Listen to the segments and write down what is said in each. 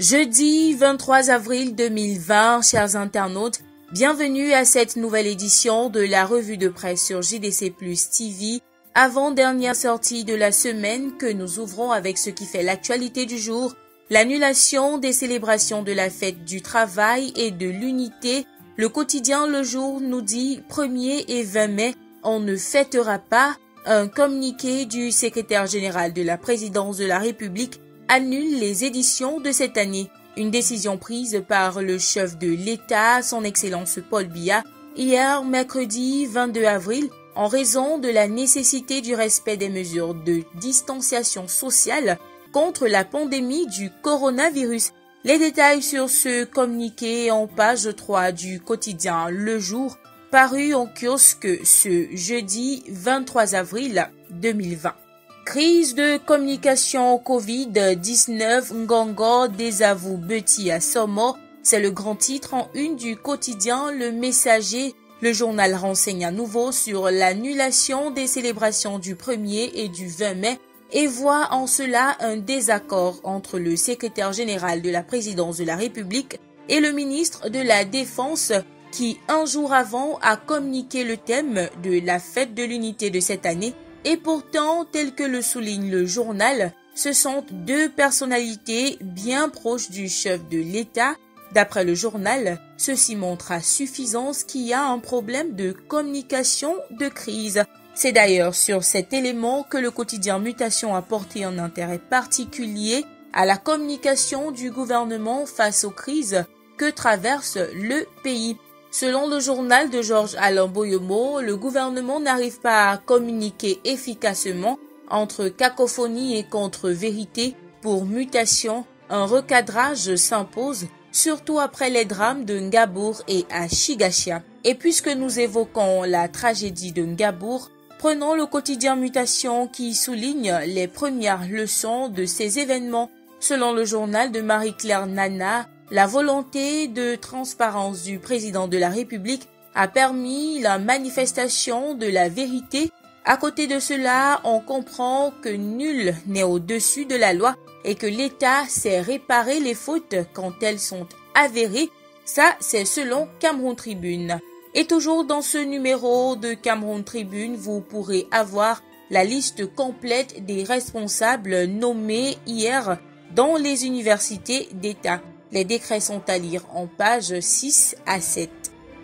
Jeudi 23 avril 2020, chers internautes, bienvenue à cette nouvelle édition de la revue de presse sur JDC Plus TV, avant-dernière sortie de la semaine que nous ouvrons avec ce qui fait l'actualité du jour, l'annulation des célébrations de la fête du travail et de l'unité. Le quotidien Le Jour nous dit 1er et 20 mai, on ne fêtera pas. Un communiqué du secrétaire général de la présidence de la République annule les éditions de cette année. Une décision prise par le chef de l'État, son Excellence Paul Biya, hier mercredi 22 avril, en raison de la nécessité du respect des mesures de distanciation sociale contre la pandémie du coronavirus. Les détails sur ce communiqué en page 3 du quotidien Le Jour, paru en kiosque ce jeudi 23 avril 2020. Crise de communication Covid-19, Ngongo désavoue Betty à Somo, c'est le grand titre en une du quotidien Le Messager. Le journal renseigne à nouveau sur l'annulation des célébrations du 1er et du 20 mai et voit en cela un désaccord entre le secrétaire général de la présidence de la République et le ministre de la Défense qui, un jour avant, a communiqué le thème de la fête de l'unité de cette année. Et pourtant, tel que le souligne le journal, ce sont deux personnalités bien proches du chef de l'État. D'après le journal, ceci montre à suffisance qu'il y a un problème de communication de crise. C'est d'ailleurs sur cet élément que le quotidien Mutation a porté un intérêt particulier à la communication du gouvernement face aux crises que traverse le pays. Selon le journal de Georges Alain Boyomo, le gouvernement n'arrive pas à communiquer efficacement entre cacophonie et contre-vérité. Pour Mutation, un recadrage s'impose, surtout après les drames de Ngabour et à Chigachia. Et puisque nous évoquons la tragédie de Ngabour, prenons le quotidien Mutation qui souligne les premières leçons de ces événements. Selon le journal de Marie-Claire Nana, la volonté de transparence du président de la République a permis la manifestation de la vérité. À côté de cela, on comprend que nul n'est au-dessus de la loi et que l'État sait réparer les fautes quand elles sont avérées. Ça, c'est selon Cameroun Tribune. Et toujours dans ce numéro de Cameroun Tribune, vous pourrez avoir la liste complète des responsables nommés hier dans les universités d'État. Les décrets sont à lire en pages 6 à 7.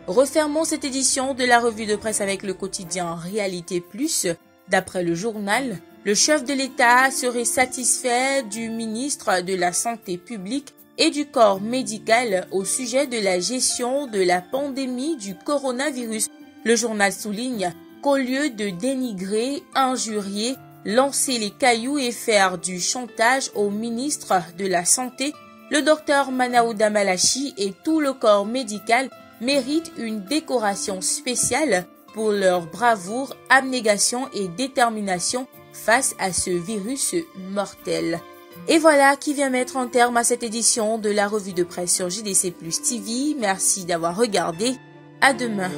Refermons cette édition de la revue de presse avec le quotidien Réalité Plus. D'après le journal, le chef de l'État serait satisfait du ministre de la Santé publique et du corps médical au sujet de la gestion de la pandémie du coronavirus. Le journal souligne qu'au lieu de dénigrer, injurier, lancer les cailloux et faire du chantage au ministre de la Santé, le docteur Manaouda Malachi et tout le corps médical méritent une décoration spéciale pour leur bravoure, abnégation et détermination face à ce virus mortel. Et voilà qui vient mettre un terme à cette édition de la revue de presse sur JDC Plus TV. Merci d'avoir regardé. À demain.